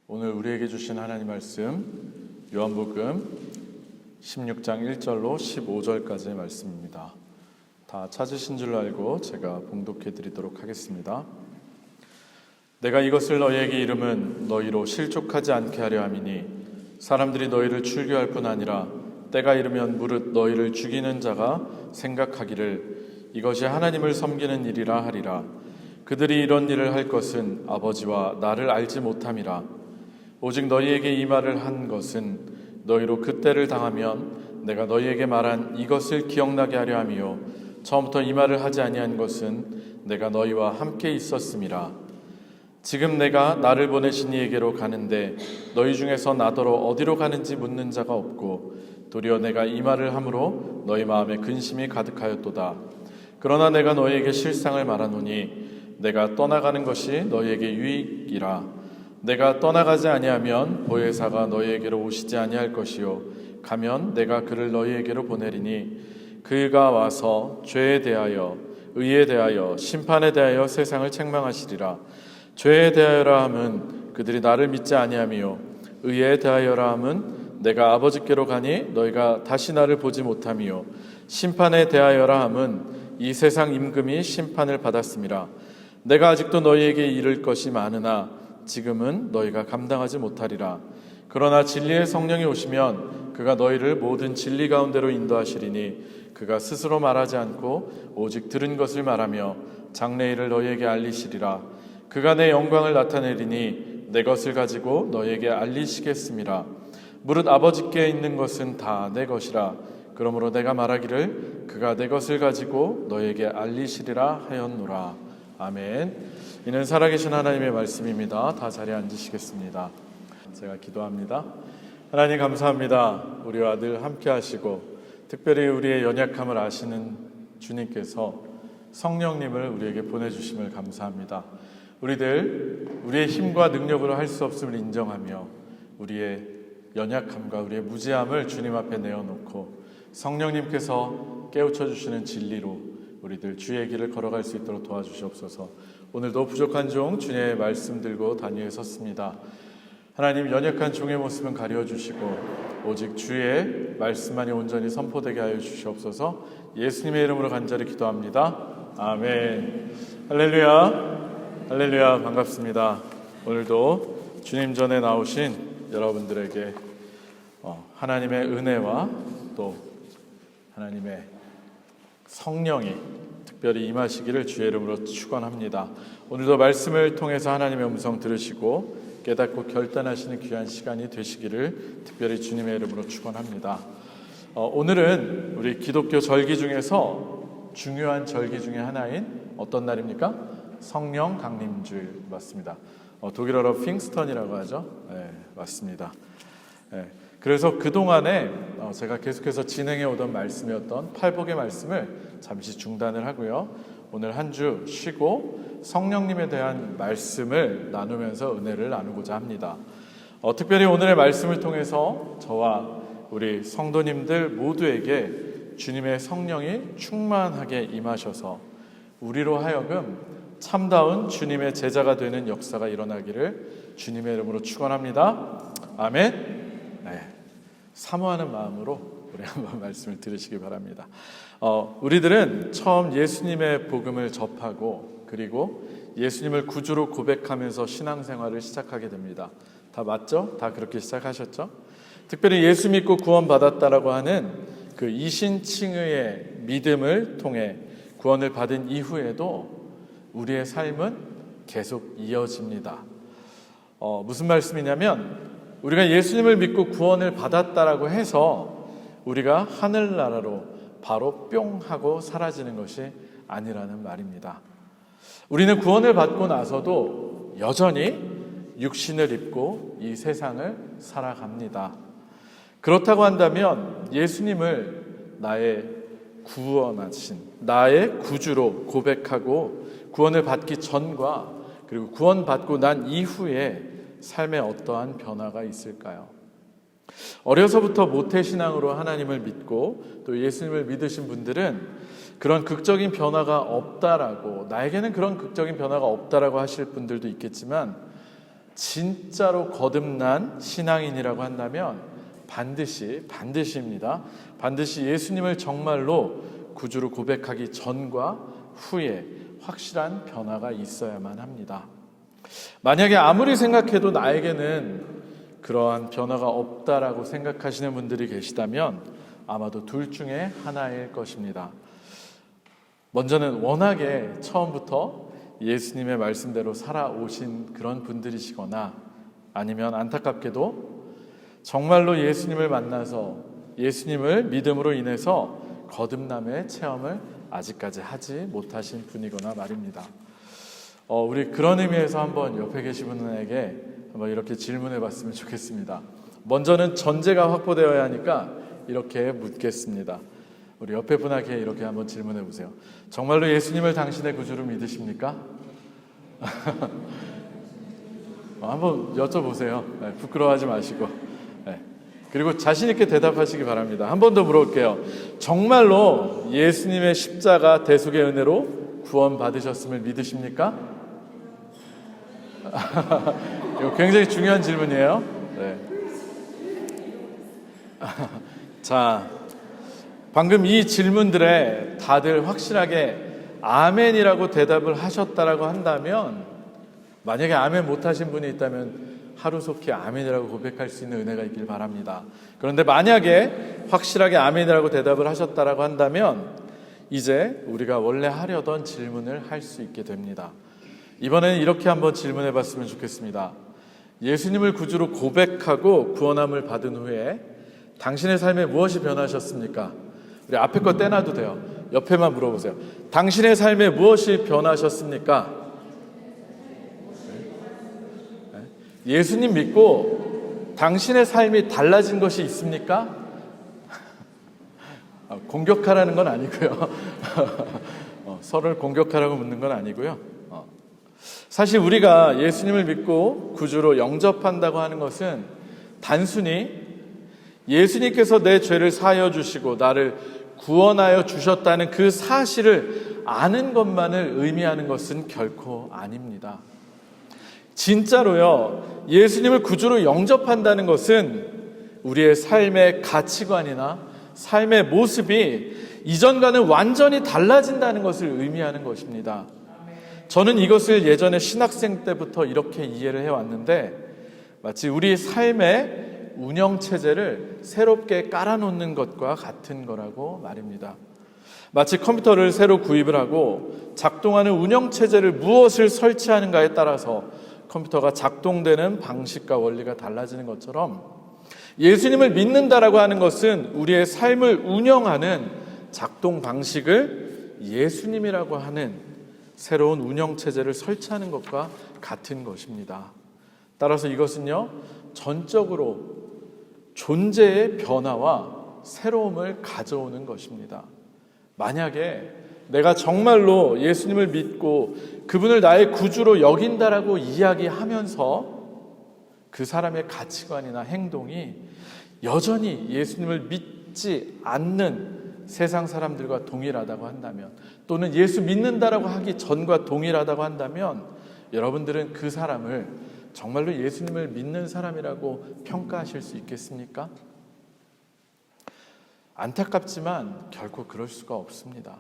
오늘 우리에게 주신 하나님 말씀 요한복음 16장 1절로 15절까지의 말씀입니다. 다 찾으신 줄 알고 제가 봉독해 드리도록 하겠습니다. 내가 이것을 너희에게 이름은 너희로 실족하지 않게 하려 함이니 사람들이 너희를 출교할 뿐 아니라 때가 이르면 무릇 너희를 죽이는 자가 생각하기를 이것이 하나님을 섬기는 일이라 하리라. 그들이 이런 일을 할 것은 아버지와 나를 알지 못함이라. 오직 너희에게 이 말을 한 것은 너희로 그때를 당하면 내가 너희에게 말한 이것을 기억나게 하려 함이요 처음부터 이 말을 하지 아니한 것은 내가 너희와 함께 있었음이라. 지금 내가 나를 보내신 이에게로 가는데 너희 중에서 나더러 어디로 가는지 묻는 자가 없고 도리어 내가 이 말을 함으로 너희 마음에 근심이 가득하였도다. 그러나 내가 너희에게 실상을 말하노니 내가 떠나가는 것이 너희에게 유익이라. 내가 떠나가지 아니하면 보혜사가 너희에게로 오시지 아니할 것이요 가면 내가 그를 너희에게로 보내리니 그가 와서 죄에 대하여 의에 대하여 심판에 대하여 세상을 책망하시리라. 죄에 대하여라 함은 그들이 나를 믿지 아니하며 의에 대하여라 함은 내가 아버지께로 가니 너희가 다시 나를 보지 못하며 심판에 대하여라 함은 이 세상 임금이 심판을 받았음이라. 내가 아직도 너희에게 이를 것이 많으나 지금은 너희가 감당하지 못하리라. 그러나 진리의 성령이 오시면 그가 너희를 모든 진리 가운데로 인도하시리니 그가 스스로 말하지 않고 오직 들은 것을 말하며 장래일을 너희에게 알리시리라. 그가 내 영광을 나타내리니 내 것을 가지고 너희에게 알리시겠음이라. 무릇 아버지께 있는 것은 다 내 것이라. 그러므로 내가 말하기를 그가 내 것을 가지고 너희에게 알리시리라 하였노라. 아멘. 이는 살아계신 하나님의 말씀입니다. 다 자리에 앉으시겠습니다. 제가 기도합니다. 하나님 감사합니다. 우리와 늘 함께 하시고 특별히 우리의 연약함을 아시는 주님께서 성령님을 우리에게 보내주심을 감사합니다. 우리의 힘과 능력으로 할 수 없음을 인정하며 우리의 연약함과 우리의 무지함을 주님 앞에 내어놓고 성령님께서 깨우쳐 주시는 진리로 우리들 주의 길을 걸어갈 수 있도록 도와주시옵소서. 오늘도 부족한 종 주님의 말씀 들고 단위에 섰습니다. 하나님 연약한 종의 모습은 가려주시고 오직 주의 말씀만이 온전히 선포되게 하여 주시옵소서. 예수님의 이름으로 간절히 기도합니다. 아멘. 할렐루야. 할렐루야. 반갑습니다. 오늘도 주님 전에 나오신 여러분들에게 하나님의 은혜와 또 하나님의 성령이 특별히 임하시기를 주의 이름으로 축원합니다. 오늘도 말씀을 통해서 하나님의 음성 들으시고 깨닫고 결단하시는 귀한 시간이 되시기를 특별히 주님의 이름으로 축원합니다. 오늘은 우리 기독교 절기 중에서 중요한 절기 중에 하나인 어떤 날입니까? 성령 강림주일 맞습니다. 독일어로 핑스턴이라고 하죠. 네, 맞습니다. 네. 그래서 그동안에 제가 계속해서 진행해 오던 말씀이었던 팔복의 말씀을 잠시 중단을 하고요. 오늘 한 주 쉬고 성령님에 대한 말씀을 나누면서 은혜를 나누고자 합니다. 특별히 오늘의 말씀을 통해서 저와 우리 성도님들 모두에게 주님의 성령이 충만하게 임하셔서 우리로 하여금 참다운 주님의 제자가 되는 역사가 일어나기를 주님의 이름으로 축원합니다. 아멘. 네, 사모하는 마음으로 우리 한번 말씀을 들으시기 바랍니다. 우리들은 처음 예수님의 복음을 접하고 그리고 예수님을 구주로 고백하면서 신앙생활을 시작하게 됩니다. 다 맞죠? 다 그렇게 시작하셨죠? 특별히 예수 믿고 구원받았다라고 하는 그 이신칭의의 믿음을 통해 구원을 받은 이후에도 우리의 삶은 계속 이어집니다. 무슨 말씀이냐면 우리가 예수님을 믿고 구원을 받았다라고 해서 우리가 하늘나라로 바로 뿅 하고 사라지는 것이 아니라는 말입니다. 우리는 구원을 받고 나서도 여전히 육신을 입고 이 세상을 살아갑니다. 그렇다고 한다면 예수님을 나의 구원하신 나의 구주로 고백하고 구원을 받기 전과 그리고 구원받고 난 이후에 삶에 어떠한 변화가 있을까요? 어려서부터 모태신앙으로 하나님을 믿고 또 예수님을 믿으신 분들은 그런 극적인 변화가 없다라고 나에게는 그런 극적인 변화가 없다라고 하실 분들도 있겠지만 진짜로 거듭난 신앙인이라고 한다면 반드시입니다. 반드시 예수님을 정말로 구주로 고백하기 전과 후에 확실한 변화가 있어야만 합니다. 만약에 아무리 생각해도 나에게는 그러한 변화가 없다라고 생각하시는 분들이 계시다면 아마도 둘 중에 하나일 것입니다. 먼저는 워낙에 처음부터 예수님의 말씀대로 살아오신 그런 분들이시거나, 아니면 안타깝게도 정말로 예수님을 만나서 예수님을 믿음으로 인해서 거듭남의 체험을 아직까지 하지 못하신 분이거나 말입니다. 우리 그런 의미에서 한번 옆에 계신 분에게 한번 이렇게 질문해 봤으면 좋겠습니다. 먼저는 전제가 확보되어야 하니까 이렇게 묻겠습니다. 우리 옆에 분에게 이렇게 한번 질문해 보세요. 정말로 예수님을 당신의 구주로 믿으십니까? 한번 여쭤보세요. 네, 부끄러워하지 마시고. 네. 그리고 자신 있게 대답하시기 바랍니다. 한 번 더 물어볼게요. 정말로 예수님의 십자가 대속의 은혜로 구원 받으셨음을 믿으십니까? 이거 굉장히 중요한 질문이에요. 네. 자, 방금 이 질문들에 다들 확실하게 아멘이라고 대답을 하셨다라고 한다면, 만약에 아멘 못하신 분이 있다면 하루속히 아멘이라고 고백할 수 있는 은혜가 있길 바랍니다. 그런데 만약에 확실하게 아멘이라고 대답을 하셨다라고 한다면 이제 우리가 원래 하려던 질문을 할 수 있게 됩니다. 이번에는 이렇게 한번 질문해 봤으면 좋겠습니다. 예수님을 구주로 고백하고 구원함을 받은 후에 당신의 삶에 무엇이 변하셨습니까? 우리 앞에 거 떼놔도 돼요. 옆에만 물어보세요. 당신의 삶에 무엇이 변하셨습니까? 예수님 믿고 당신의 삶이 달라진 것이 있습니까? 공격하라는 건 아니고요. 서로를 공격하라고 묻는 건 아니고요. 사실 우리가 예수님을 믿고 구주로 영접한다고 하는 것은 단순히 예수님께서 내 죄를 사하여 주시고 나를 구원하여 주셨다는 그 사실을 아는 것만을 의미하는 것은 결코 아닙니다. 진짜로요, 예수님을 구주로 영접한다는 것은 우리의 삶의 가치관이나 삶의 모습이 이전과는 완전히 달라진다는 것을 의미하는 것입니다. 저는 이것을 예전에 신학생 때부터 이렇게 이해를 해왔는데, 마치 우리 삶의 운영체제를 새롭게 깔아놓는 것과 같은 거라고 말입니다. 마치 컴퓨터를 새로 구입을 하고 작동하는 운영체제를 무엇을 설치하는가에 따라서 컴퓨터가 작동되는 방식과 원리가 달라지는 것처럼, 예수님을 믿는다라고 하는 것은 우리의 삶을 운영하는 작동 방식을 예수님이라고 하는 새로운 운영체제를 설치하는 것과 같은 것입니다. 따라서 이것은요, 전적으로 존재의 변화와 새로움을 가져오는 것입니다. 만약에 내가 정말로 예수님을 믿고 그분을 나의 구주로 여긴다라고 이야기하면서 그 사람의 가치관이나 행동이 여전히 예수님을 믿지 않는 세상 사람들과 동일하다고 한다면, 또는 예수 믿는다라고 하기 전과 동일하다고 한다면, 여러분들은 그 사람을 정말로 예수님을 믿는 사람이라고 평가하실 수 있겠습니까? 안타깝지만 결코 그럴 수가 없습니다.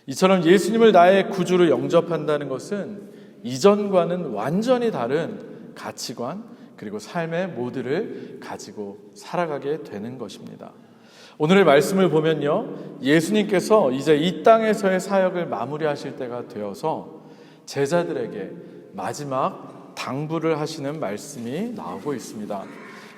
이처럼 예수님을 나의 구주로 영접한다는 것은 이전과는 완전히 다른 가치관 그리고 삶의 모드를 가지고 살아가게 되는 것입니다. 오늘의 말씀을 보면요, 예수님께서 이제 이 땅에서의 사역을 마무리하실 때가 되어서 제자들에게 마지막 당부를 하시는 말씀이 나오고 있습니다.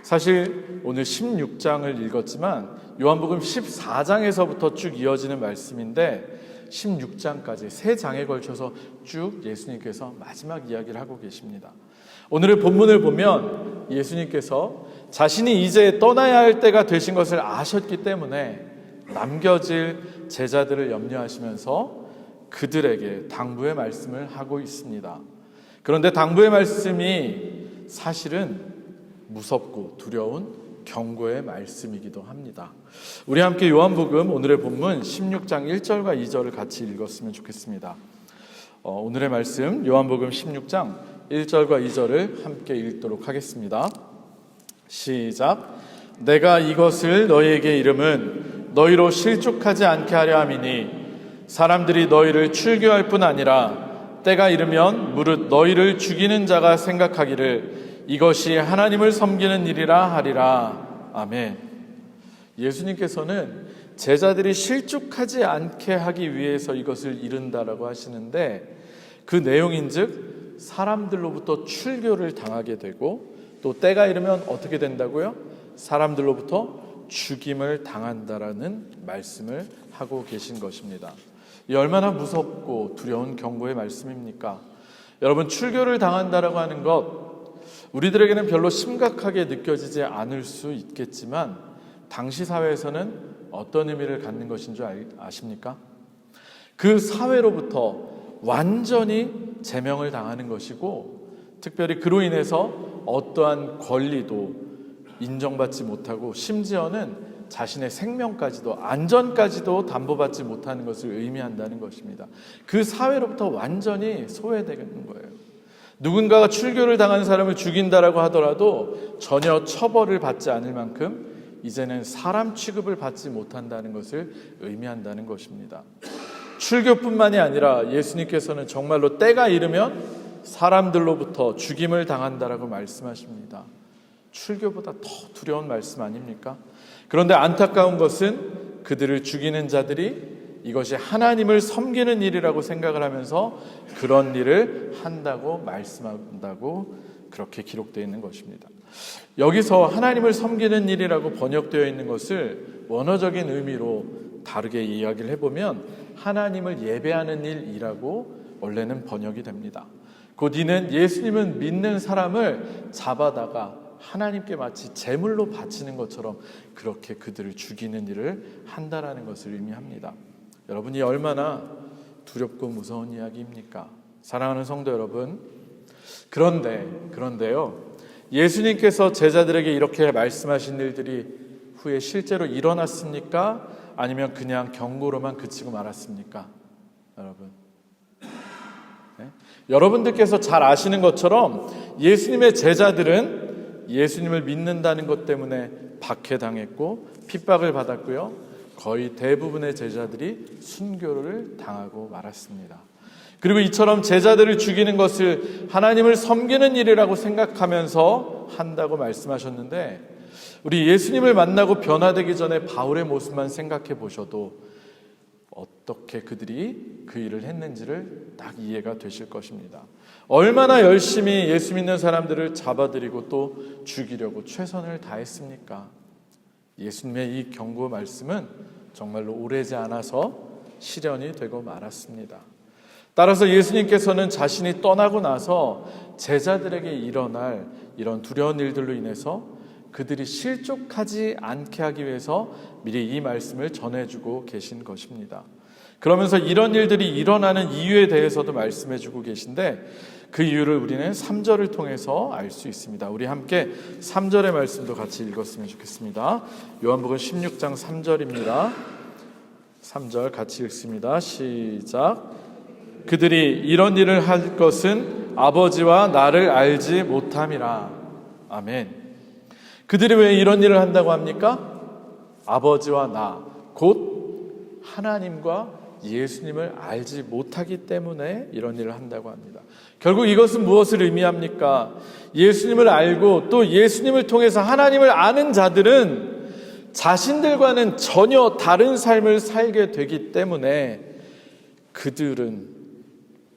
사실 오늘 16장을 읽었지만 요한복음 14장에서부터 쭉 이어지는 말씀인데 16장까지 3장에 걸쳐서 쭉 예수님께서 마지막 이야기를 하고 계십니다. 오늘의 본문을 보면 예수님께서 자신이 이제 떠나야 할 때가 되신 것을 아셨기 때문에 남겨질 제자들을 염려하시면서 그들에게 당부의 말씀을 하고 있습니다. 그런데 당부의 말씀이 사실은 무섭고 두려운 경고의 말씀이기도 합니다. 우리 함께 요한복음 오늘의 본문 16장 1절과 2절을 같이 읽었으면 좋겠습니다. 오늘의 말씀 요한복음 16장 1절과 2절을 함께 읽도록 하겠습니다. 시작. 내가 이것을 너희에게 이름은 너희로 실족하지 않게 하려 함이니 사람들이 너희를 출교할 뿐 아니라 때가 이르면 무릇 너희를 죽이는 자가 생각하기를 이것이 하나님을 섬기는 일이라 하리라. 아멘. 예수님께서는 제자들이 실족하지 않게 하기 위해서 이것을 이른다라고 하시는데, 그 내용인즉 사람들로부터 출교를 당하게 되고 또 때가 이르면 어떻게 된다고요? 사람들로부터 죽임을 당한다라는 말씀을 하고 계신 것입니다. 이 얼마나 무섭고 두려운 경고의 말씀입니까? 여러분, 출교를 당한다라고 하는 것, 우리들에게는 별로 심각하게 느껴지지 않을 수 있겠지만 당시 사회에서는 어떤 의미를 갖는 것인 줄 아십니까? 그 사회로부터 완전히 제명을 당하는 것이고, 특별히 그로 인해서 어떠한 권리도 인정받지 못하고 심지어는 자신의 생명까지도, 안전까지도 담보받지 못하는 것을 의미한다는 것입니다. 그 사회로부터 완전히 소외되는 거예요. 누군가가 출교를 당한 사람을 죽인다라고 하더라도 전혀 처벌을 받지 않을 만큼 이제는 사람 취급을 받지 못한다는 것을 의미한다는 것입니다. 출교뿐만이 아니라 예수님께서는 정말로 때가 이르면 사람들로부터 죽임을 당한다라고 말씀하십니다. 출교보다 더 두려운 말씀 아닙니까? 그런데 안타까운 것은 그들을 죽이는 자들이 이것이 하나님을 섬기는 일이라고 생각을 하면서 그런 일을 한다고 말씀한다고 그렇게 기록되어 있는 것입니다. 여기서 하나님을 섬기는 일이라고 번역되어 있는 것을 원어적인 의미로 다르게 이야기를 해보면 하나님을 예배하는 일이라고 원래는 번역이 됩니다. 곧 이는 예수님을 믿는 사람을 잡아다가 하나님께 마치 제물로 바치는 것처럼 그렇게 그들을 죽이는 일을 한다라는 것을 의미합니다. 여러분이 얼마나 두렵고 무서운 이야기입니까? 사랑하는 성도 여러분, 그런데요, 예수님께서 제자들에게 이렇게 말씀하신 일들이 후에 실제로 일어났습니까? 아니면 그냥 경고로만 그치고 말았습니까? 여러분, 네? 여러분들께서 잘 아시는 것처럼 예수님의 제자들은 예수님을 믿는다는 것 때문에 박해당했고 핍박을 받았고요, 거의 대부분의 제자들이 순교를 당하고 말았습니다. 그리고 이처럼 제자들을 죽이는 것을 하나님을 섬기는 일이라고 생각하면서 한다고 말씀하셨는데, 우리 예수님을 만나고 변화되기 전에 바울의 모습만 생각해 보셔도 어떻게 그들이 그 일을 했는지를 딱 이해가 되실 것입니다. 얼마나 열심히 예수 믿는 사람들을 잡아들이고 또 죽이려고 최선을 다했습니까? 예수님의 이 경고 말씀은 정말로 오래지 않아서 실현이 되고 말았습니다. 따라서 예수님께서는 자신이 떠나고 나서 제자들에게 일어날 이런 두려운 일들로 인해서 그들이 실족하지 않게 하기 위해서 미리 이 말씀을 전해주고 계신 것입니다. 그러면서 이런 일들이 일어나는 이유에 대해서도 말씀해주고 계신데, 그 이유를 우리는 3절을 통해서 알 수 있습니다. 우리 함께 3절의 말씀도 같이 읽었으면 좋겠습니다. 요한복음 16장 3절입니다. 3절 같이 읽습니다. 시작. 그들이 이런 일을 할 것은 아버지와 나를 알지 못함이라. 아멘. 그들이 왜 이런 일을 한다고 합니까? 아버지와 나, 곧 하나님과 예수님을 알지 못하기 때문에 이런 일을 한다고 합니다. 결국 이것은 무엇을 의미합니까? 예수님을 알고 또 예수님을 통해서 하나님을 아는 자들은 자신들과는 전혀 다른 삶을 살게 되기 때문에 그들은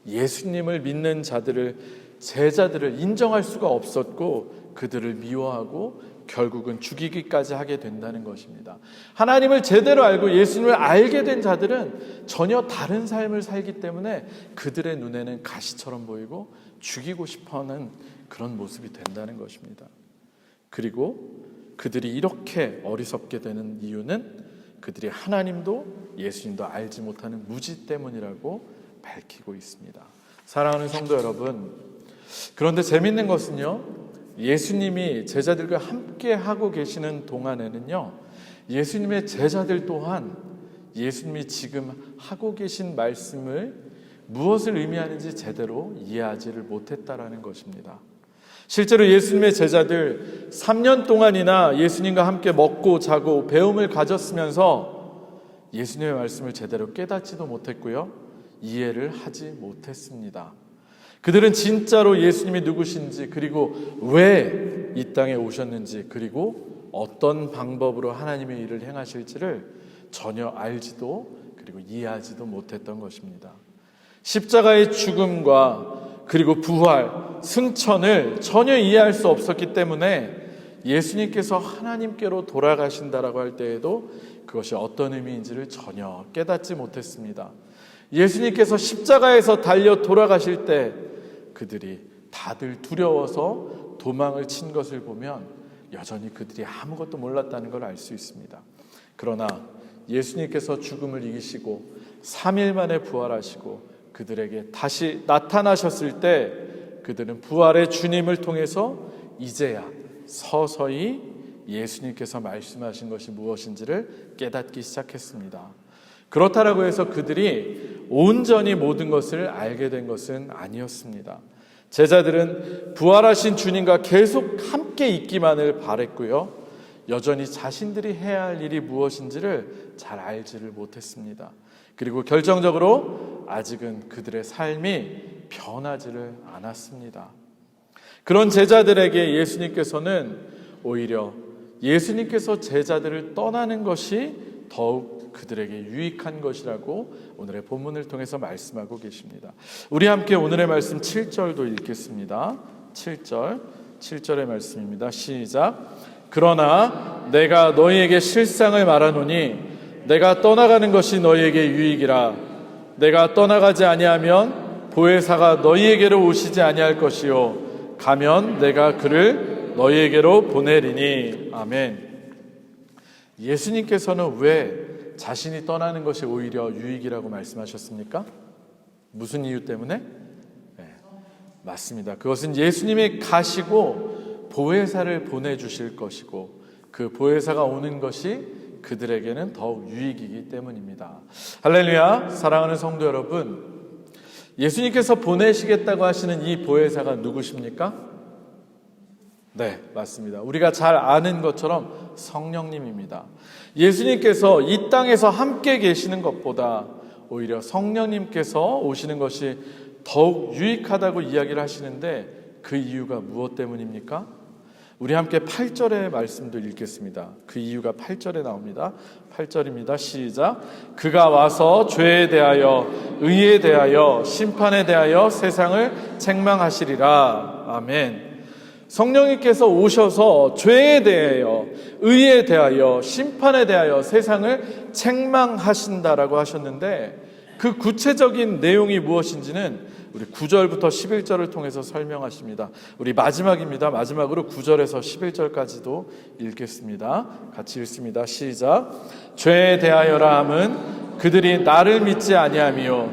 예수님을 믿는 자들을, 제자들을 인정할 수가 없었고 그들을 미워하고 결국은 죽이기까지 하게 된다는 것입니다. 하나님을 제대로 알고 예수님을 알게 된 자들은 전혀 다른 삶을 살기 때문에 그들의 눈에는 가시처럼 보이고 죽이고 싶어하는 그런 모습이 된다는 것입니다. 그리고 그들이 이렇게 어리석게 되는 이유는 그들이 하나님도 예수님도 알지 못하는 무지 때문이라고 밝히고 있습니다. 사랑하는 성도 여러분, 그런데 재밌는 것은요, 예수님이 제자들과 함께 하고 계시는 동안에는요, 예수님의 제자들 또한 예수님이 지금 하고 계신 말씀을 무엇을 의미하는지 제대로 이해하지를 못했다라는 것입니다. 실제로 예수님의 제자들 3년 동안이나 예수님과 함께 먹고 자고 배움을 가졌으면서 예수님의 말씀을 제대로 깨닫지도 못했고요, 이해를 하지 못했습니다. 그들은 진짜로 예수님이 누구신지, 그리고 왜 이 땅에 오셨는지, 그리고 어떤 방법으로 하나님의 일을 행하실지를 전혀 알지도 그리고 이해하지도 못했던 것입니다. 십자가의 죽음과 그리고 부활, 승천을 전혀 이해할 수 없었기 때문에 예수님께서 하나님께로 돌아가신다라고 할 때에도 그것이 어떤 의미인지를 전혀 깨닫지 못했습니다. 예수님께서 십자가에서 달려 돌아가실 때 그들이 다들 두려워서 도망을 친 것을 보면 여전히 그들이 아무것도 몰랐다는 걸 알 수 있습니다. 그러나 예수님께서 죽음을 이기시고 3일 만에 부활하시고 그들에게 다시 나타나셨을 때 그들은 부활의 주님을 통해서 이제야 서서히 예수님께서 말씀하신 것이 무엇인지를 깨닫기 시작했습니다. 그렇다라고 해서 그들이 온전히 모든 것을 알게 된 것은 아니었습니다. 제자들은 부활하신 주님과 계속 함께 있기만을 바랬고요, 여전히 자신들이 해야 할 일이 무엇인지를 잘 알지를 못했습니다. 그리고 결정적으로 아직은 그들의 삶이 변하지를 않았습니다. 그런 제자들에게 예수님께서는 오히려 예수님께서 제자들을 떠나는 것이 더욱 그들에게 유익한 것이라고 오늘의 본문을 통해서 말씀하고 계십니다. 우리 함께 오늘의 말씀 7절도 읽겠습니다. 7절의 말씀입니다. 시작. 그러나 내가 너희에게 실상을 말하노니 내가 떠나가는 것이 너희에게 유익이라. 내가 떠나가지 아니하면 보혜사가 너희에게로 오시지 아니할 것이요 가면 내가 그를 너희에게로 보내리니. 아멘. 예수님께서는 왜 자신이 떠나는 것이 오히려 유익이라고 말씀하셨습니까? 무슨 이유 때문에? 네, 맞습니다. 그것은 예수님이 가시고 보혜사를 보내주실 것이고 그 보혜사가 오는 것이 그들에게는 더욱 유익이기 때문입니다. 할렐루야. 사랑하는 성도 여러분, 예수님께서 보내시겠다고 하시는 이 보혜사가 누구십니까? 네, 맞습니다. 우리가 잘 아는 것처럼 성령님입니다. 예수님께서 이 땅에서 함께 계시는 것보다 오히려 성령님께서 오시는 것이 더욱 유익하다고 이야기를 하시는데 그 이유가 무엇 때문입니까? 우리 함께 8절의 말씀도 읽겠습니다. 그 이유가 8절에 나옵니다. 8절입니다. 시작. 그가 와서 죄에 대하여 의에 대하여 심판에 대하여 세상을 책망하시리라. 아멘. 성령님께서 오셔서 죄에 대하여 의에 대하여 심판에 대하여 세상을 책망하신다라고 하셨는데 그 구체적인 내용이 무엇인지는 우리 9절부터 11절을 통해서 설명하십니다. 우리 마지막입니다. 마지막으로 9절에서 11절까지도 읽겠습니다. 같이 읽습니다. 시작. 죄에 대하여라 함은 그들이 나를 믿지 아니하며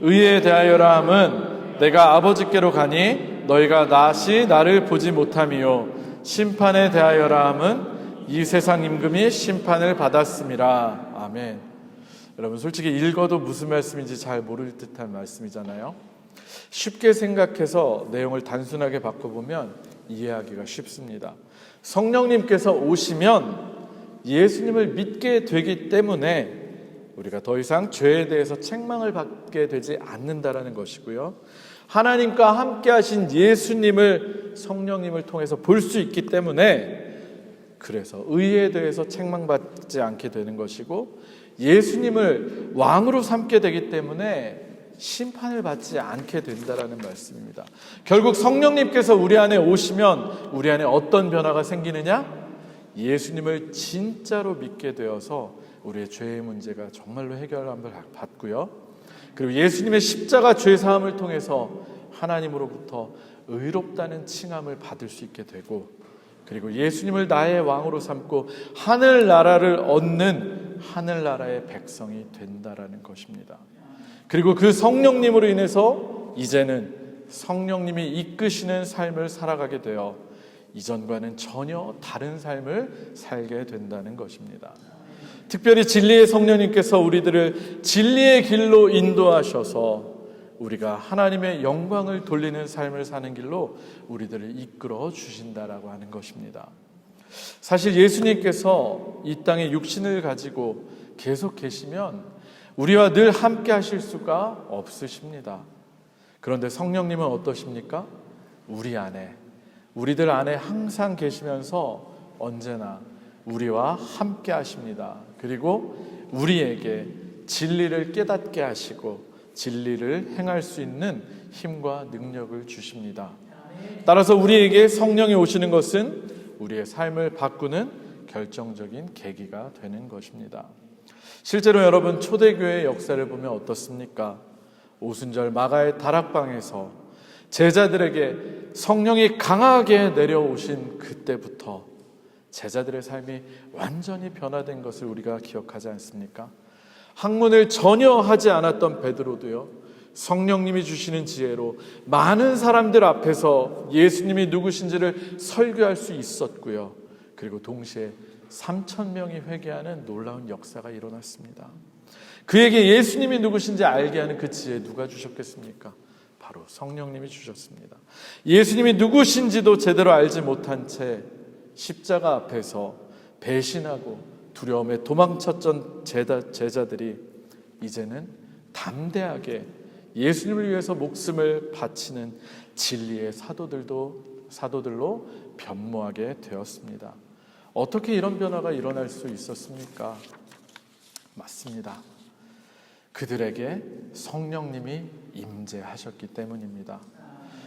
의에 대하여라 함은 내가 아버지께로 가니 너희가 다시 나를 보지 못하며 심판에 대하여라 함은 이 세상 임금이 심판을 받았음이라. 아멘. 여러분, 솔직히 읽어도 무슨 말씀인지 잘 모를 듯한 말씀이잖아요. 쉽게 생각해서 내용을 단순하게 바꿔보면 이해하기가 쉽습니다. 성령님께서 오시면 예수님을 믿게 되기 때문에 우리가 더 이상 죄에 대해서 책망을 받게 되지 않는다라는 것이고요, 하나님과 함께 하신 예수님을 성령님을 통해서 볼 수 있기 때문에 그래서 의에 대해서 책망받지 않게 되는 것이고, 예수님을 왕으로 삼게 되기 때문에 심판을 받지 않게 된다라는 말씀입니다. 결국 성령님께서 우리 안에 오시면 우리 안에 어떤 변화가 생기느냐? 예수님을 진짜로 믿게 되어서 우리의 죄의 문제가 정말로 해결함을 받고요, 그리고 예수님의 십자가 죄사함을 통해서 하나님으로부터 의롭다는 칭함을 받을 수 있게 되고, 그리고 예수님을 나의 왕으로 삼고 하늘나라를 얻는 하늘나라의 백성이 된다라는 것입니다. 그리고 그 성령님으로 인해서 이제는 성령님이 이끄시는 삶을 살아가게 되어 이전과는 전혀 다른 삶을 살게 된다는 것입니다. 특별히 진리의 성령님께서 우리들을 진리의 길로 인도하셔서 우리가 하나님의 영광을 돌리는 삶을 사는 길로 우리들을 이끌어 주신다라고 하는 것입니다. 사실 예수님께서 이 땅에 육신을 가지고 계속 계시면 우리와 늘 함께 하실 수가 없으십니다. 그런데 성령님은 어떠십니까? 우리들 안에 항상 계시면서 언제나 우리와 함께 하십니다. 그리고 우리에게 진리를 깨닫게 하시고 진리를 행할 수 있는 힘과 능력을 주십니다. 따라서 우리에게 성령이 오시는 것은 우리의 삶을 바꾸는 결정적인 계기가 되는 것입니다. 실제로 여러분, 초대교회의 역사를 보면 어떻습니까? 오순절 마가의 다락방에서 제자들에게 성령이 강하게 내려오신 그때부터 제자들의 삶이 완전히 변화된 것을 우리가 기억하지 않습니까? 학문을 전혀 하지 않았던 베드로도요, 성령님이 주시는 지혜로 많은 사람들 앞에서 예수님이 누구신지를 설교할 수 있었고요. 그리고 동시에 3,000명이 회개하는 놀라운 역사가 일어났습니다. 그에게 예수님이 누구신지 알게 하는 그 지혜 누가 주셨겠습니까? 바로 성령님이 주셨습니다. 예수님이 누구신지도 제대로 알지 못한 채 십자가 앞에서 배신하고 두려움에 도망쳤던 제자들이 이제는 담대하게 예수님을 위해서 목숨을 바치는 진리의 사도들로 변모하게 되었습니다. 어떻게 이런 변화가 일어날 수 있었습니까? 맞습니다. 그들에게 성령님이 임재하셨기 때문입니다.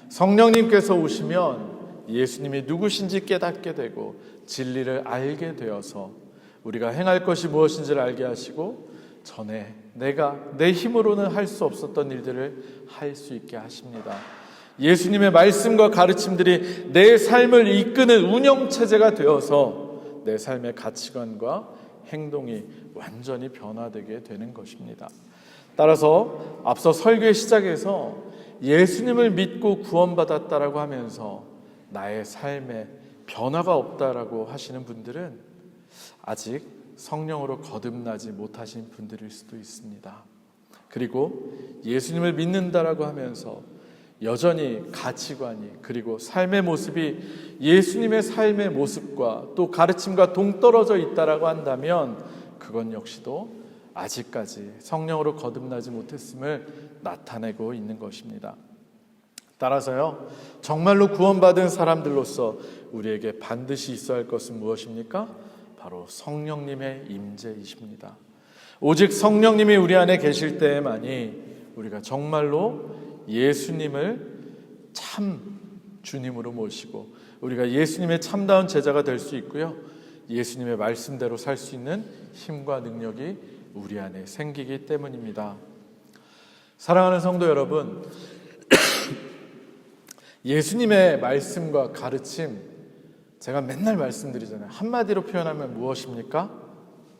성령님께서 오시면 예수님이 누구신지 깨닫게 되고 진리를 알게 되어서 우리가 행할 것이 무엇인지를 알게 하시고 전에 내가 내 힘으로는 할 수 없었던 일들을 할 수 있게 하십니다. 예수님의 말씀과 가르침들이 내 삶을 이끄는 운영체제가 되어서 내 삶의 가치관과 행동이 완전히 변화되게 되는 것입니다. 따라서 앞서 설교의 시작에서 예수님을 믿고 구원받았다라고 하면서 나의 삶에 변화가 없다라고 하시는 분들은 아직 성령으로 거듭나지 못하신 분들일 수도 있습니다. 그리고 예수님을 믿는다라고 하면서 여전히 가치관이 그리고 삶의 모습이 예수님의 삶의 모습과 또 가르침과 동떨어져 있다라고 한다면 그건 역시도 아직까지 성령으로 거듭나지 못했음을 나타내고 있는 것입니다. 따라서요, 정말로 구원받은 사람들로서 우리에게 반드시 있어야 할 것은 무엇입니까? 바로 성령님의 임재이십니다. 오직 성령님이 우리 안에 계실 때에만이 우리가 정말로 예수님을 참 주님으로 모시고 우리가 예수님의 참다운 제자가 될 수 있고요, 예수님의 말씀대로 살 수 있는 힘과 능력이 우리 안에 생기기 때문입니다. 사랑하는 성도 여러분, 예수님의 말씀과 가르침, 제가 맨날 말씀드리잖아요. 한마디로 표현하면 무엇입니까?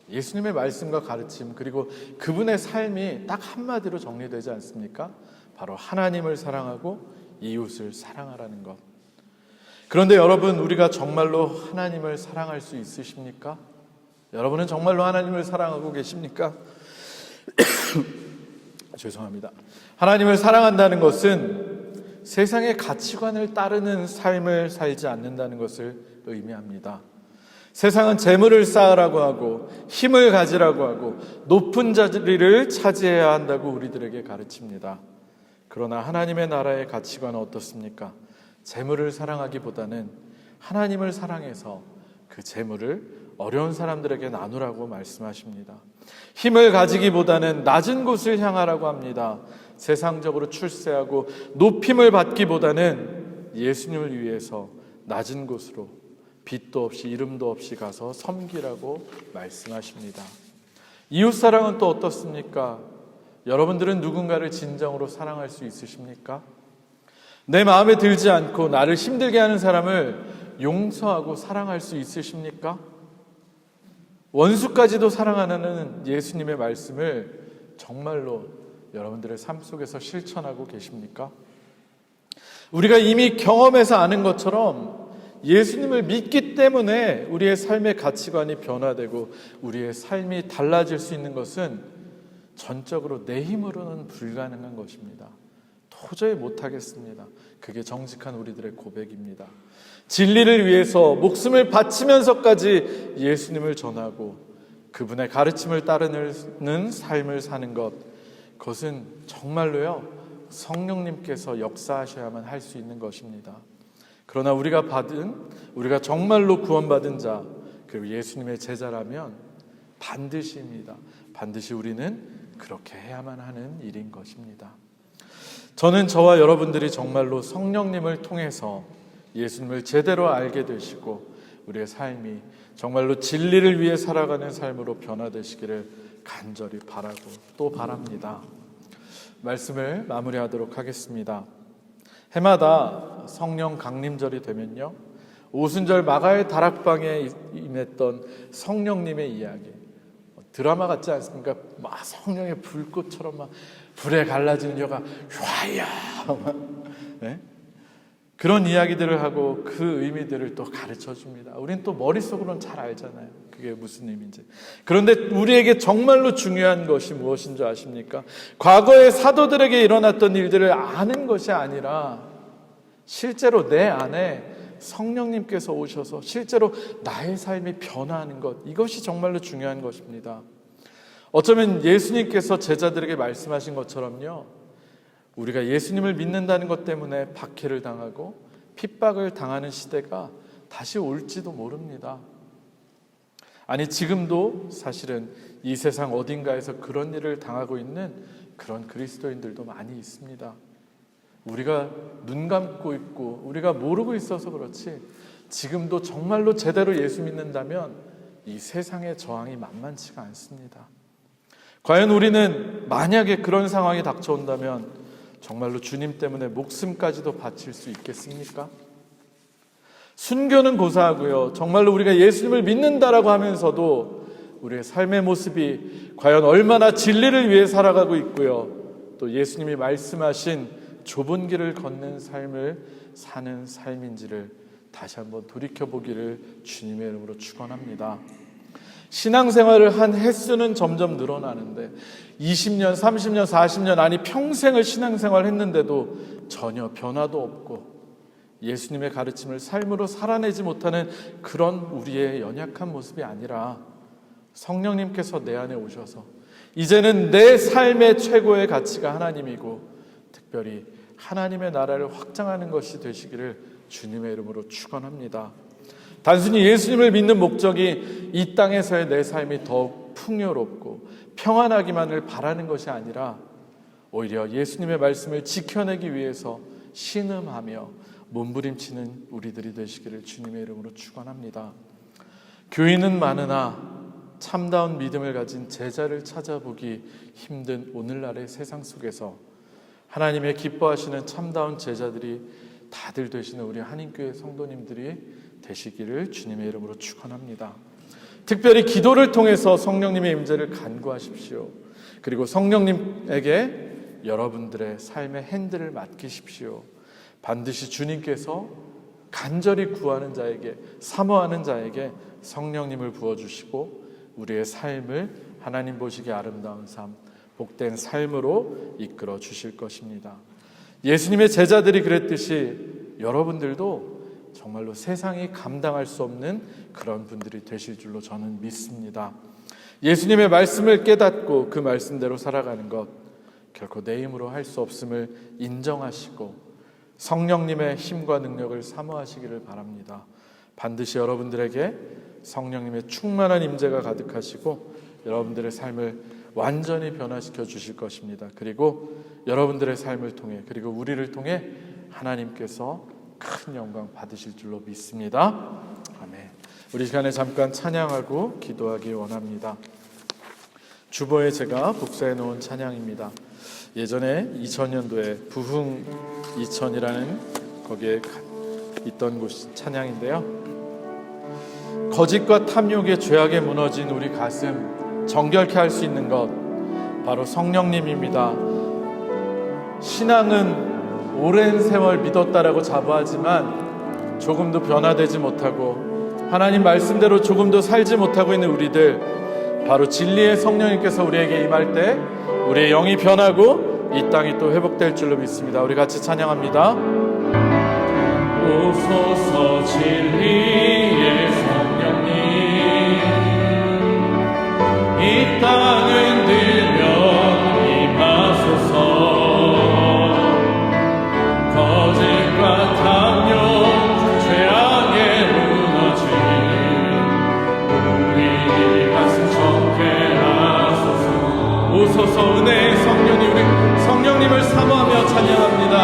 예수님의 말씀과 가르침, 그리고 그분의 삶이 딱 한마디로 정리되지 않습니까? 바로 하나님을 사랑하고 이웃을 사랑하라는 것. 그런데 여러분, 우리가 정말로 하나님을 사랑할 수 있으십니까? 여러분은 정말로 하나님을 사랑하고 계십니까? 죄송합니다. 하나님을 사랑한다는 것은 세상의 가치관을 따르는 삶을 살지 않는다는 것을 의미합니다. 세상은 재물을 쌓으라고 하고 힘을 가지라고 하고 높은 자리를 차지해야 한다고 우리들에게 가르칩니다. 그러나 하나님의 나라의 가치관은 어떻습니까? 재물을 사랑하기보다는 하나님을 사랑해서 그 재물을 어려운 사람들에게 나누라고 말씀하십니다. 힘을 가지기보다는 낮은 곳을 향하라고 합니다. 세상적으로 출세하고 높임을 받기보다는 예수님을 위해서 낮은 곳으로 빛도 없이 이름도 없이 가서 섬기라고 말씀하십니다. 이웃사랑은 또 어떻습니까? 여러분들은 누군가를 진정으로 사랑할 수 있으십니까? 내 마음에 들지 않고 나를 힘들게 하는 사람을 용서하고 사랑할 수 있으십니까? 원수까지도 사랑하는 예수님의 말씀을 정말로 여러분들의 삶 속에서 실천하고 계십니까? 우리가 이미 경험해서 아는 것처럼 예수님을 믿기 때문에 우리의 삶의 가치관이 변화되고 우리의 삶이 달라질 수 있는 것은 전적으로 내 힘으로는 불가능한 것입니다. 도저히 못하겠습니다. 그게 정직한 우리들의 고백입니다. 진리를 위해서 목숨을 바치면서까지 예수님을 전하고 그분의 가르침을 따르는 삶을 사는 것, 그것은 정말로요 성령님께서 역사하셔야만 할 수 있는 것입니다. 그러나 우리가 정말로 구원받은 자, 그리고 예수님의 제자라면 반드시입니다. 반드시 우리는 그렇게 해야만 하는 일인 것입니다. 저는 저와 여러분들이 정말로 성령님을 통해서 예수님을 제대로 알게 되시고 우리의 삶이 정말로 진리를 위해 살아가는 삶으로 변화되시기를 간절히 바라고 또 바랍니다. 말씀을 마무리하도록 하겠습니다. 해마다 성령 강림절이 되면요, 오순절 마가의 다락방에 임했던 성령님의 이야기, 드라마 같지 않습니까? 막 성령의 불꽃처럼 막 불에 갈라지는 여가 휘야 네? 그런 이야기들을 하고 그 의미들을 또 가르쳐 줍니다. 우린 또 머릿속으로는 잘 알잖아요. 그게 무슨 의미인지. 그런데 우리에게 정말로 중요한 것이 무엇인 줄 아십니까? 과거의 사도들에게 일어났던 일들을 아는 것이 아니라 실제로 내 안에 성령님께서 오셔서 실제로 나의 삶이 변화하는 것, 이것이 정말로 중요한 것입니다. 어쩌면 예수님께서 제자들에게 말씀하신 것처럼요, 우리가 예수님을 믿는다는 것 때문에 박해를 당하고 핍박을 당하는 시대가 다시 올지도 모릅니다. 아니, 지금도 사실은 이 세상 어딘가에서 그런 일을 당하고 있는 그런 그리스도인들도 많이 있습니다. 우리가 눈 감고 있고 우리가 모르고 있어서 그렇지, 지금도 정말로 제대로 예수 믿는다면 이 세상의 저항이 만만치가 않습니다. 과연 우리는 만약에 그런 상황이 닥쳐온다면 정말로 주님 때문에 목숨까지도 바칠 수 있겠습니까? 순교는 고사하고요, 정말로 우리가 예수님을 믿는다라고 하면서도 우리의 삶의 모습이 과연 얼마나 진리를 위해 살아가고 있고요, 또 예수님이 말씀하신 좁은 길을 걷는 삶을 사는 삶인지를 다시 한번 돌이켜보기를 주님의 이름으로 축원합니다. 신앙생활을 한 횟수는 점점 늘어나는데 20년, 30년, 40년, 아니 평생을 신앙생활을 했는데도 전혀 변화도 없고 예수님의 가르침을 삶으로 살아내지 못하는 그런 우리의 연약한 모습이 아니라 성령님께서 내 안에 오셔서 이제는 내 삶의 최고의 가치가 하나님이고 특별히 하나님의 나라를 확장하는 것이 되시기를 주님의 이름으로 축원합니다. 단순히 예수님을 믿는 목적이 이 땅에서의 내 삶이 더욱 풍요롭고 평안하기만을 바라는 것이 아니라 오히려 예수님의 말씀을 지켜내기 위해서 신음하며 몸부림치는 우리들이 되시기를 주님의 이름으로 축원합니다. 교인은 많으나 참다운 믿음을 가진 제자를 찾아보기 힘든 오늘날의 세상 속에서 하나님의 기뻐하시는 참다운 제자들이 다들 되시는 우리 한인교회 성도님들이 되시기를 주님의 이름으로 축원합니다. 특별히 기도를 통해서 성령님의 임재를 간구하십시오. 그리고 성령님에게 여러분들의 삶의 핸들을 맡기십시오. 반드시 주님께서 간절히 구하는 자에게, 사모하는 자에게 성령님을 부어주시고 우리의 삶을 하나님 보시기에 아름다운 삶, 복된 삶으로 이끌어 주실 것입니다. 예수님의 제자들이 그랬듯이 여러분들도 정말로 세상이 감당할 수 없는 그런 분들이 되실 줄로 저는 믿습니다. 예수님의 말씀을 깨닫고 그 말씀대로 살아가는 것 결코 내 힘으로 할 수 없음을 인정하시고 성령님의 힘과 능력을 사모하시기를 바랍니다. 반드시 여러분들에게 성령님의 충만한 임재가 가득하시고 여러분들의 삶을 완전히 변화시켜 주실 것입니다. 그리고 여러분들의 삶을 통해, 그리고 우리를 통해 하나님께서 큰 영광 받으실 줄로 믿습니다. 아멘. 우리 시간에 잠깐 찬양하고 기도하기 원합니다. 주보에 제가 복사해 놓은 찬양입니다. 예전에 2000년도에 부흥 2000이라는 거기에 있던 곳 찬양인데요. 거짓과 탐욕의 죄악에 무너진 우리 가슴 정결케 할 수 있는 것 바로 성령님입니다. 신앙은 오랜 세월 믿었다라고 자부하지만 조금도 변화되지 못하고 하나님 말씀대로 조금도 살지 못하고 있는 우리들, 바로 진리의 성령님께서 우리에게 임할 때 우리의 영이 변하고 이 땅이 또 회복될 줄로 믿습니다. 우리 같이 찬양합니다. 오소서 진리의 성령님, 이 땅은 들면 임하소서. 거짓과 탐욕 죄악에 무너진 우리 가슴 정케 하소서. 오소서 은혜의 성령님, 우리 성령님을 사모하며 찬양합니다.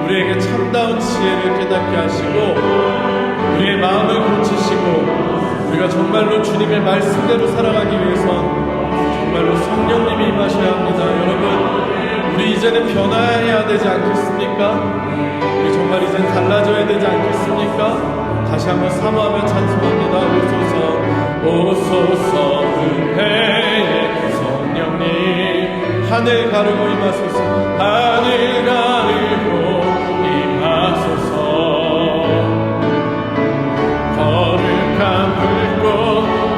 우리에게 참다운 지혜를 깨닫게 하시고 우리의 마음을 고치시고 우리가 정말로 주님의 말씀대로 살아가기 위해선 정말로 성령님이 임하셔야 합니다. 여러분, 우리 이제는 변화해야 되지 않겠습니까? 우리 정말 이제는 달라져야 되지 않겠습니까? 다시 한번 사모하며 찬송합니다. 오소서 은혜의 성령님, 하늘 가르고 임하소서. 하늘 가르고 임하소서. 거룩한 불꽃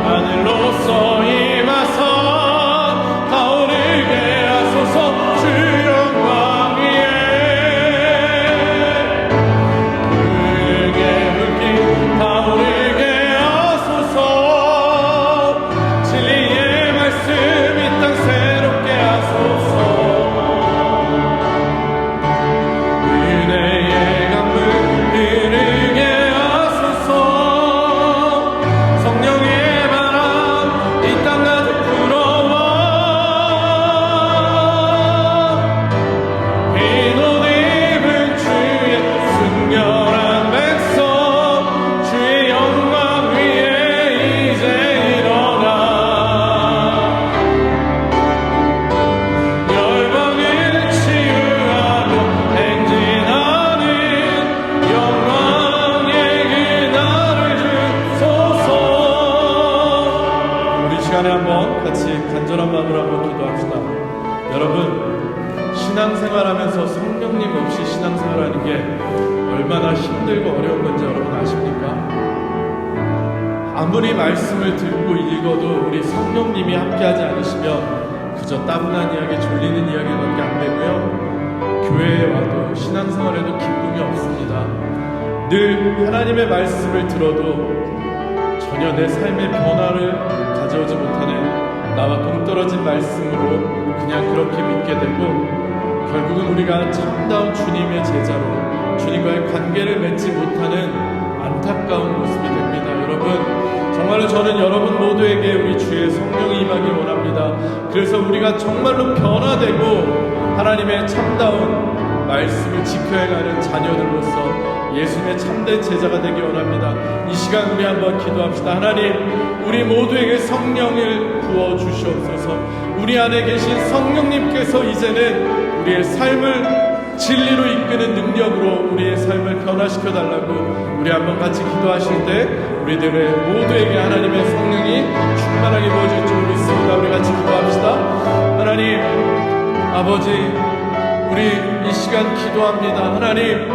하늘로서 임하사 타오르게 하소서. 주 영광 위에 불의 불길 타오르게 하소서. 진리의 말씀 이 땅 새롭게 하소서. 신앙생활하면서 성령님 없이 신앙생활하는 게 얼마나 힘들고 어려운 건지 여러분 아십니까? 아무리 말씀을 듣고 읽어도 우리 성령님이 함께하지 않으시면 그저 따분한 이야기, 졸리는 이야기밖에 안 되고요, 교회에 와도 신앙생활에도 기쁨이 없습니다. 늘 하나님의 말씀을 들어도 전혀 내 삶의 변화를 가져오지 못하는 나와 동떨어진 말씀으로 그냥 그렇게 믿게 되고 결국은 우리가 참다운 주님의 제자로 주님과의 관계를 맺지 못하는 안타까운 모습이 됩니다. 여러분, 정말로 저는 여러분 모두에게 우리 주의 성령이 임하기 원합니다. 그래서 우리가 정말로 변화되고 하나님의 참다운 말씀을 지켜가는 자녀들로서 예수님의 참된 제자가 되기 원합니다. 이 시간 우리 한번 기도합시다. 하나님, 우리 모두에게 성령을 부어주시옵소서. 우리 안에 계신 성령님께서 이제는 우리의 삶을 진리로 이끄는 능력으로 우리의 삶을 변화시켜 달라고 우리 한번 같이 기도하실 때 우리들의 모두에게 하나님의 성령이 충만하게 부어질 줄 믿습니다. 우리 같이 기도합시다. 하나님 아버지, 우리 이 시간 기도합니다. 하나님,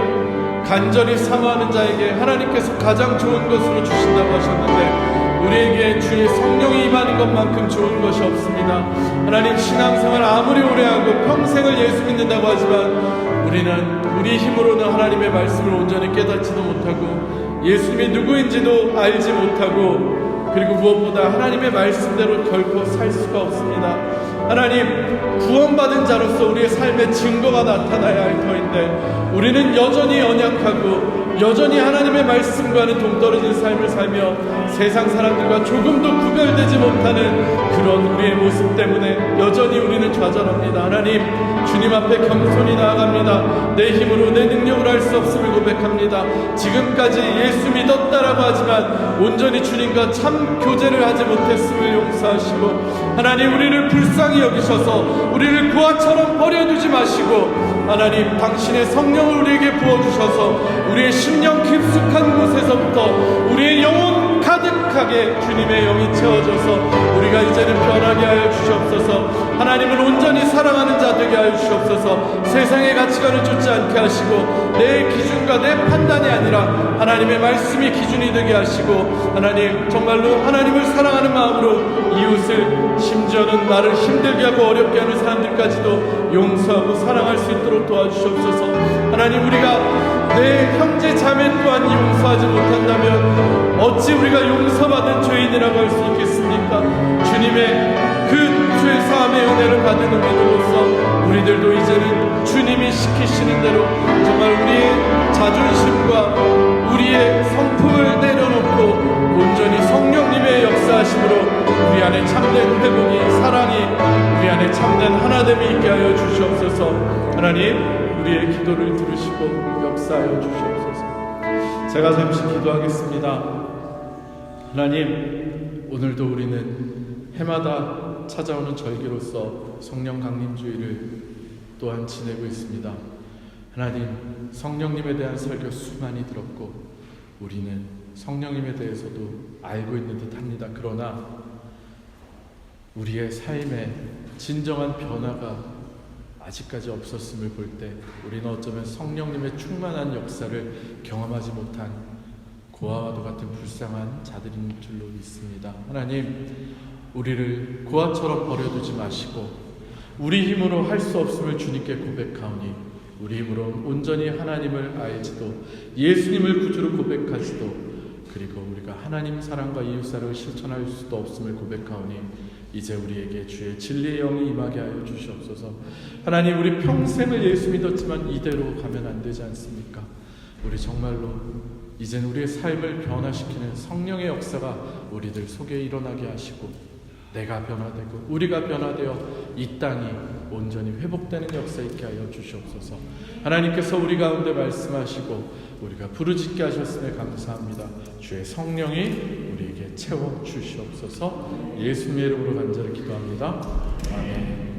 간절히 사모하는 자에게 하나님께서 가장 좋은 것으로 주신다고 하셨는데 우리에게 주의 성령이 임하는 것만큼 좋은 것이 없습니다. 하나님, 신앙생활 아무리 오래 하고 평생을 예수 믿는다고 하지만 우리는 우리 힘으로는 하나님의 말씀을 온전히 깨닫지도 못하고 예수님이 누구인지도 알지 못하고, 그리고 무엇보다 하나님의 말씀대로 결코 살 수가 없습니다. 하나님, 구원받은 자로서 우리의 삶의 증거가 나타나야 할 터인데 우리는 여전히 연약하고 여전히 하나님의 말씀과는 동떨어진 삶을 살며 세상 사람들과 조금도 구별되지 못하는 그런 우리의 모습 때문에 여전히 우리는 좌절합니다. 하나님, 주님 앞에 겸손히 나아갑니다. 내 힘으로 내 능력으로 할 수 없음을 고백합니다. 지금까지 예수 믿었다라고 하지만 온전히 주님과 참 교제를 하지 못했음을 용서하시고, 하나님, 우리를 불쌍히 여기셔서 우리를 고아처럼 버려두지 마시고 하나님, 당신의 성령을 우리에게 부어주셔서 우리의 심령 깊숙한 곳에서부터 우리의 영혼 가득하게 주님의 영이 채워져서 우리가 이제는 변하게 하여 주시옵소서. 하나님을 온전히 사랑하는 자 되게 하여 주시옵소서. 세상의 가치관을 쫓지 않게 하시고 내 기준과 내 판단이 아니라 하나님의 말씀이 기준이 되게 하시고, 하나님, 정말로 하나님을 사랑하는 마음으로 이웃을, 심지어는 나를 힘들게 하고 어렵게 하는 사람들까지도 용서하고 사랑할 수 있도록 도와주시옵소서. 하나님, 우리가 내 형제 자매 또한 용서하지 못한다면 어찌 우리가 용서받은 죄인이라고 할 수 있겠습니까? 주님의 그 죄 사함의 은혜를 받은 우리들로서 우리들도 이제는 주님이 시키시는 대로 정말 우리의 자존심과 우리의 성품을 내려놓고 온전히 성령님의 역사하심으로 우리 안에 참된 회복이, 사랑이, 우리 안에 참된 하나됨이 있게 하여 주시옵소서. 하나님, 우리의 기도를 들으시고 역사하여 주시옵소서. 제가 잠시 기도하겠습니다. 하나님, 오늘도 우리는 해마다 찾아오는 절기로서 성령 강림주의를 또한 지내고 있습니다. 하나님, 성령님에 대한 설교 수많이 들었고 우리는 성령님에 대해서도 알고 있는 듯 합니다. 그러나 우리의 삶에 진정한 변화가 아직까지 없었음을 볼 때 우리는 어쩌면 성령님의 충만한 역사를 경험하지 못한 고아와도 같은 불쌍한 자들인 줄로 믿습니다. 하나님, 우리를 고아처럼 버려두지 마시고 우리 힘으로 할 수 없음을 주님께 고백하오니 우리 힘으로 온전히 하나님을 알지도 예수님을 구주로 고백하지도 그리고 우리가 하나님 사랑과 이웃사랑을 실천할 수도 없음을 고백하오니 이제 우리에게 주의 진리의 영이 임하게 하여 주시옵소서. 하나님, 우리 평생을 예수 믿었지만 이대로 가면 안 되지 않습니까? 우리 정말로 이젠 우리의 삶을 변화시키는 성령의 역사가 우리들 속에 일어나게 하시고 내가 변화되고 우리가 변화되어 이 땅이 온전히 회복되는 역사 있게 하여 주시옵소서. 하나님께서 우리 가운데 말씀하시고 우리가 부르짖게 하셨음에 감사합니다. 주의 성령이 우리에게 채워 주시옵소서. 예수님의 이름으로 간절히 기도합니다. 아멘.